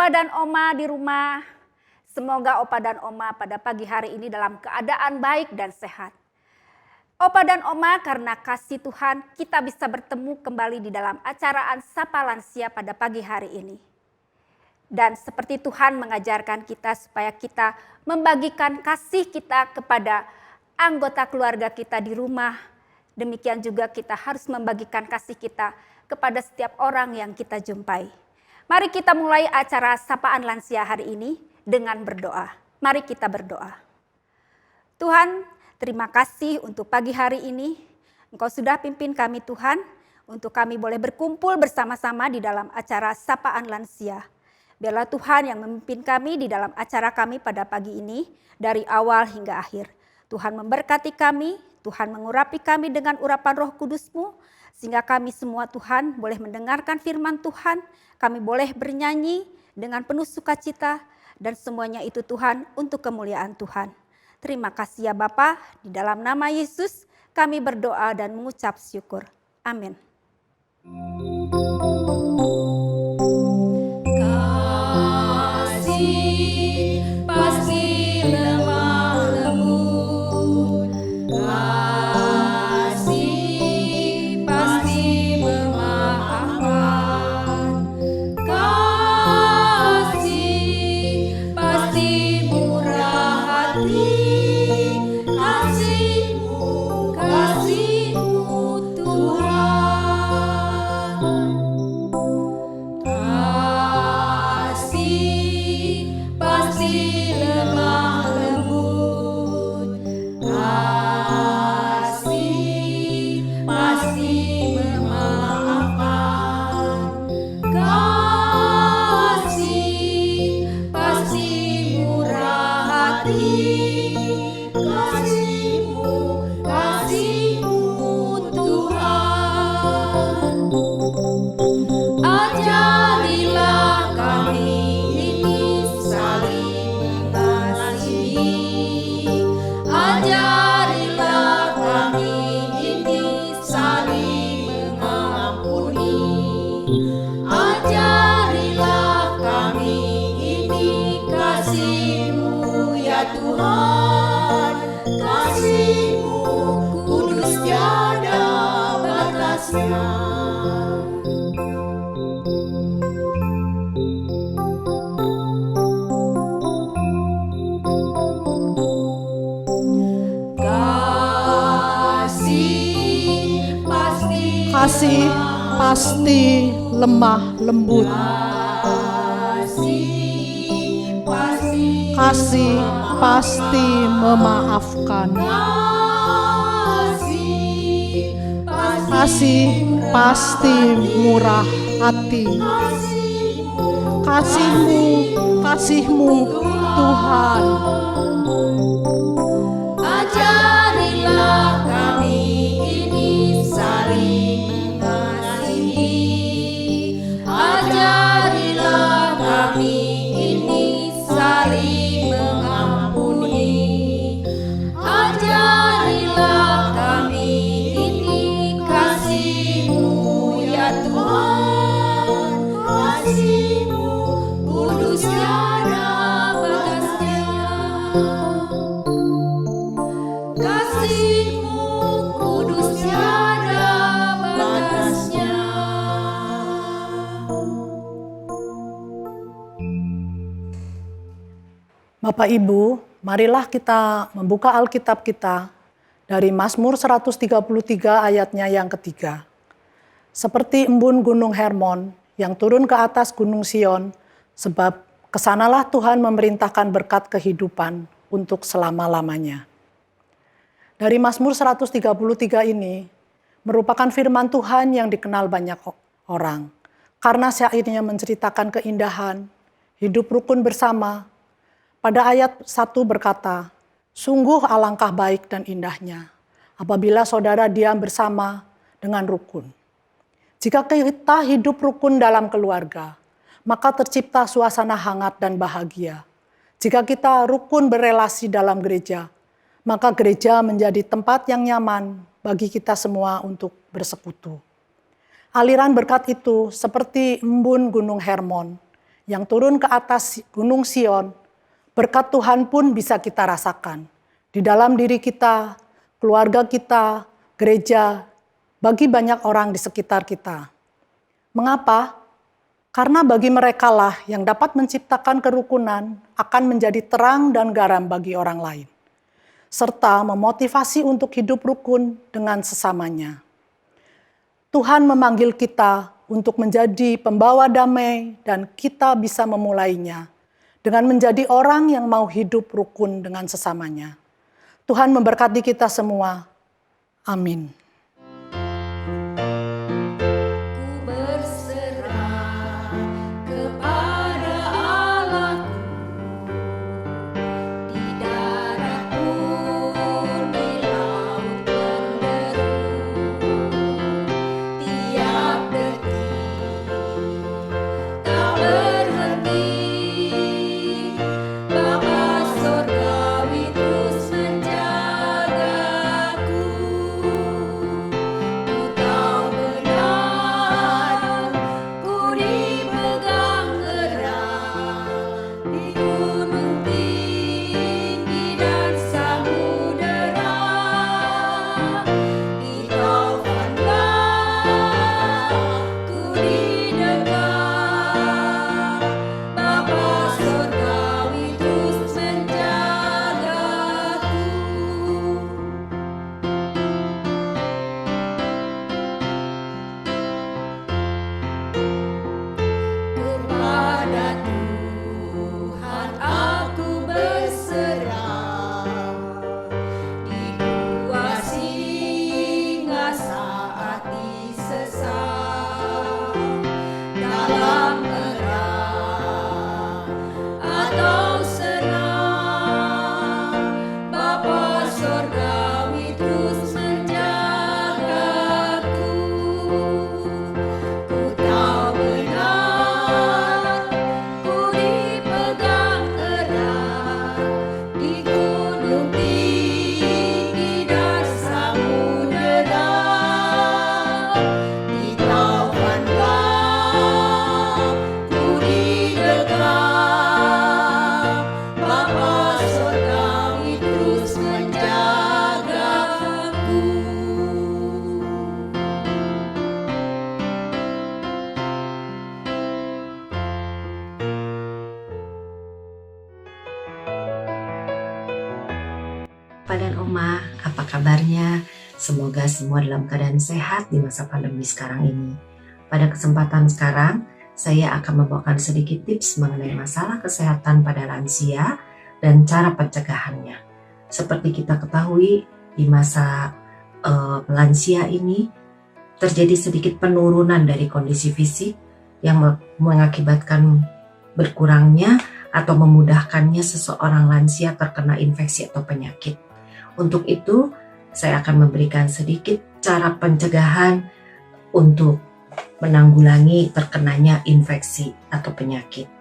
Opa dan Oma di rumah, semoga Opa dan Oma pada pagi hari ini dalam keadaan baik dan sehat. Opa dan Oma, karena kasih Tuhan kita bisa bertemu kembali di dalam acaraan Sapa Lansia pada pagi hari ini. Dan seperti Tuhan mengajarkan kita supaya kita membagikan kasih kita kepada anggota keluarga kita di rumah. Demikian juga kita harus membagikan kasih kita kepada setiap orang yang kita jumpai. Mari kita mulai acara Sapaan Lansia hari ini dengan berdoa. Mari kita berdoa. Tuhan, terima kasih untuk pagi hari ini. Engkau sudah pimpin kami Tuhan, untuk kami boleh berkumpul bersama-sama di dalam acara Sapaan Lansia. Biarlah Tuhan yang memimpin kami di dalam acara kami pada pagi ini dari awal hingga akhir. Tuhan memberkati kami, Tuhan mengurapi kami dengan urapan Roh Kudus-Mu, sehingga kami semua Tuhan boleh mendengarkan firman Tuhan, kami boleh bernyanyi dengan penuh sukacita, dan semuanya itu Tuhan untuk kemuliaan Tuhan. Terima kasih ya Bapa, di dalam nama Yesus kami berdoa dan mengucap syukur. Amin. Kasih pasti lemah lembut. Kasih pasti memaafkan. Kasih pasti murah hati. Kasih-Mu Tuhan. Ajarilah kami ini saling mengasihi. Ajarilah kami ini saling mengampuni. Ajarilah kami ini kasih-Mu ya Tuhan. Kasih-Mu kudus tiada batasnya. Kasih-Mu kudus tiada batasnya. Bapak Ibu, marilah kita membuka Alkitab kita dari Mazmur 133 ayatnya yang ketiga. Seperti embun gunung Hermon yang turun ke atas gunung Sion, sebab kesanalah Tuhan memerintahkan berkat kehidupan untuk selama-lamanya. Dari Mazmur 133 ini merupakan firman Tuhan yang dikenal banyak orang. Karena syairnya menceritakan keindahan, hidup rukun bersama. Pada ayat 1 berkata, sungguh alangkah baik dan indahnya apabila saudara diam bersama dengan rukun. Jika kita hidup rukun dalam keluarga, maka tercipta suasana hangat dan bahagia. Jika kita rukun berelasi dalam gereja, maka gereja menjadi tempat yang nyaman bagi kita semua untuk bersekutu. Aliran berkat itu seperti embun gunung Hermon yang turun ke atas Gunung Sion, berkat Tuhan pun bisa kita rasakan. Di dalam diri kita, keluarga kita, gereja, bagi banyak orang di sekitar kita. Mengapa? Karena bagi merekalah yang dapat menciptakan kerukunan akan menjadi terang dan garam bagi orang lain, serta memotivasi untuk hidup rukun dengan sesamanya. Tuhan memanggil kita untuk menjadi pembawa damai dan kita bisa memulainya dengan menjadi orang yang mau hidup rukun dengan sesamanya. Tuhan memberkati kita semua. Amin. Ku berserah kepada Allahku, di darat pun di laut menderu, tiap detik tak berhenti. Bapa Sorgawi terus menjagaku. Ku tahu benar, ku dipegang erat di gunung tinggi dan samudera, di taufan ku didekat. Bapa Sorgawi terus menjagaku. Kepada Tuhan aku berserah, dikuasi hingga saat disesat, dalam erang atau senang. Bapa Sorgawi terus menjagaku. Ku tahu benar, ku dipegang erat di gunung tinggi dan samudera, di taufan ku didekat. Bapa Sorgawi terus menjagaku. Bapak dan Oma, apa kabarnya? Semoga semua dalam keadaan sehat di masa pandemi sekarang ini. Pada kesempatan sekarang, saya akan membawakan sedikit tips mengenai masalah kesehatan pada lansia dan cara pencegahannya. Seperti kita ketahui, di masa lansia ini terjadi sedikit penurunan dari kondisi fisik yang mengakibatkan berkurangnya atau memudahkannya seseorang lansia terkena infeksi atau penyakit. Untuk itu, saya akan memberikan sedikit cara pencegahan untuk menanggulangi terkenanya infeksi atau penyakit.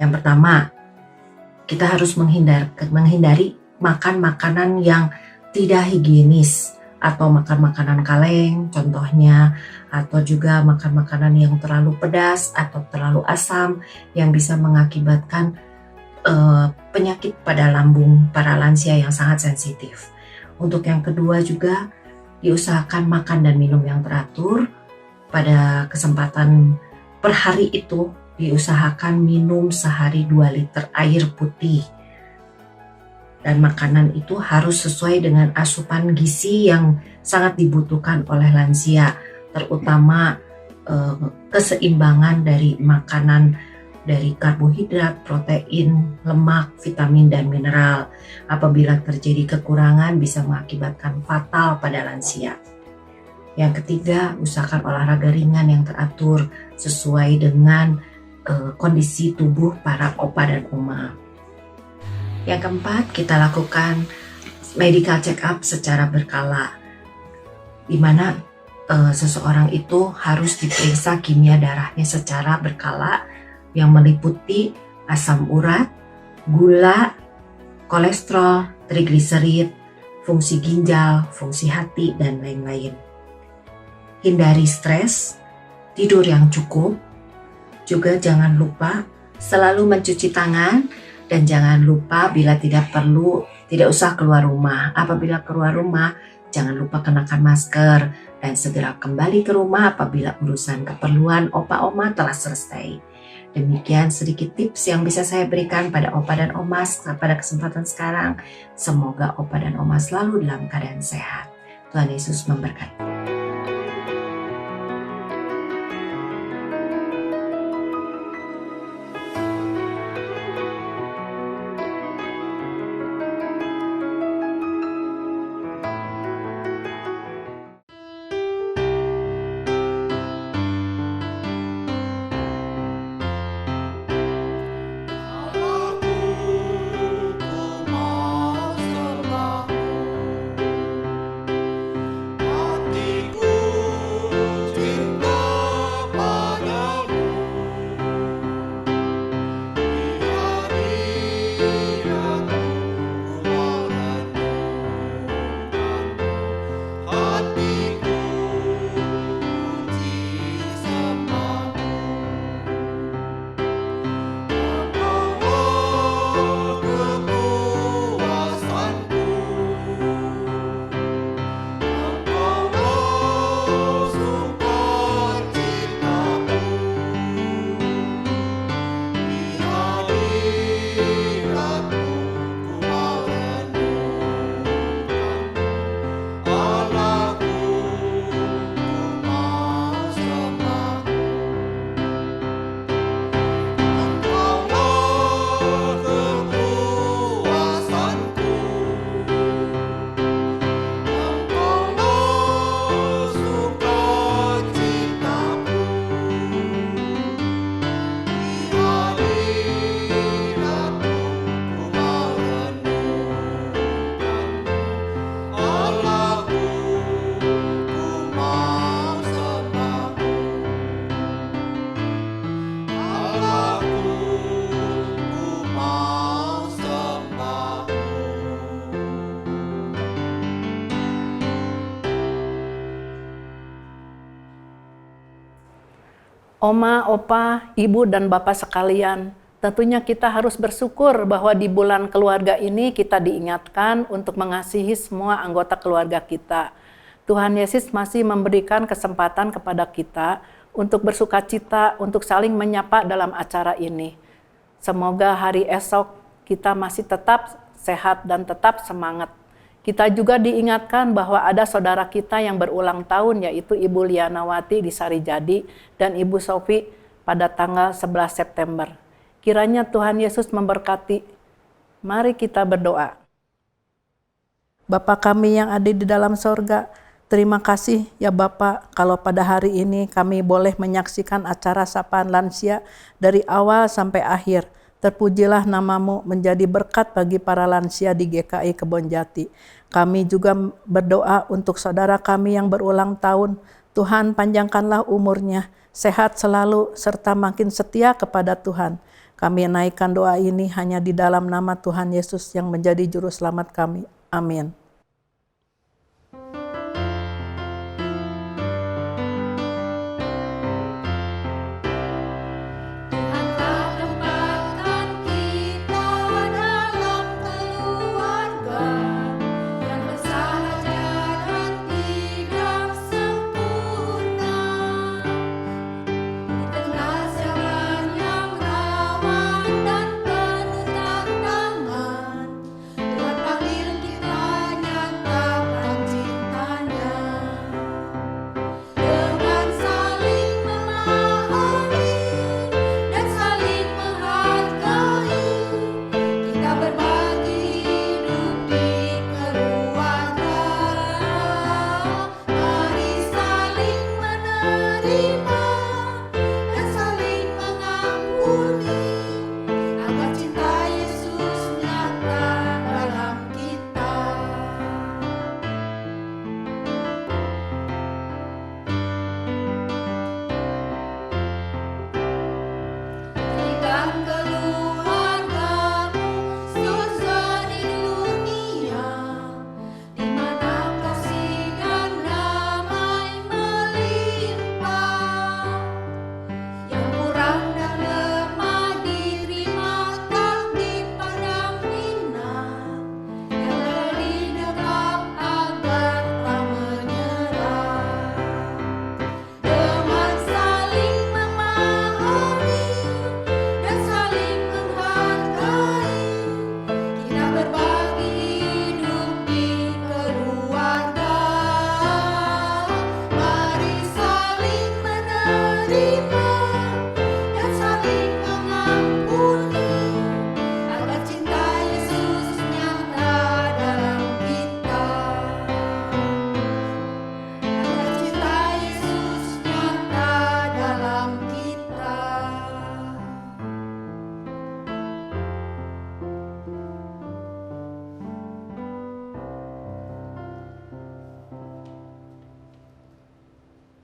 Yang pertama, kita harus menghindari makan makanan yang tidak higienis atau makan makanan kaleng contohnya, atau juga makan makanan yang terlalu pedas atau terlalu asam yang bisa mengakibatkan penyakit pada lambung para lansia yang sangat sensitif. Untuk yang kedua juga diusahakan makan dan minum yang teratur. Pada kesempatan per hari itu diusahakan minum sehari 2 liter air putih. Dan makanan itu harus sesuai dengan asupan gizi yang sangat dibutuhkan oleh lansia, terutama keseimbangan dari makanan dari karbohidrat, protein, lemak, vitamin, dan mineral. Apabila terjadi kekurangan bisa mengakibatkan fatal pada lansia. Yang ketiga, usahakan olahraga ringan yang teratur sesuai dengan kondisi tubuh para opa dan oma. Yang keempat, kita lakukan medical check up secara berkala, di mana seseorang itu harus diperiksa kimia darahnya secara berkala yang meliputi asam urat, gula, kolesterol, trigliserid, fungsi ginjal, fungsi hati, dan lain-lain. Hindari stres, tidur yang cukup, juga jangan lupa Selalu mencuci tangan dan jangan lupa bila tidak perlu, tidak usah keluar rumah. Apabila keluar rumah, jangan lupa kenakan masker dan segera kembali ke rumah apabila urusan keperluan opa oma telah selesai. Demikian sedikit tips yang bisa saya berikan pada opa dan oma pada kesempatan sekarang. Semoga opa dan oma selalu dalam keadaan sehat. Tuhan Yesus memberkati. Oma, opa, ibu, dan bapak sekalian, tentunya kita harus bersyukur bahwa di bulan keluarga ini kita diingatkan untuk mengasihi semua anggota keluarga kita. Tuhan Yesus masih memberikan kesempatan kepada kita untuk bersukacita, untuk saling menyapa dalam acara ini. Semoga hari esok kita masih tetap sehat dan tetap semangat. Kita juga diingatkan bahwa ada saudara kita yang berulang tahun, yaitu Ibu Lianawati di Sarijadi dan Ibu Sofi pada tanggal 11 September. Kiranya Tuhan Yesus memberkati. Mari kita berdoa. Bapa kami yang ada di dalam sorga, terima kasih ya Bapak kalau pada hari ini kami boleh menyaksikan acara sapaan lansia dari awal sampai akhir. Terpujilah namamu menjadi berkat bagi para lansia di GKI Kebonjati. Kami juga berdoa untuk saudara kami yang berulang tahun. Tuhan panjangkanlah umurnya, sehat selalu, serta makin setia kepada Tuhan. Kami naikkan doa ini hanya di dalam nama Tuhan Yesus yang menjadi juru selamat kami. Amin.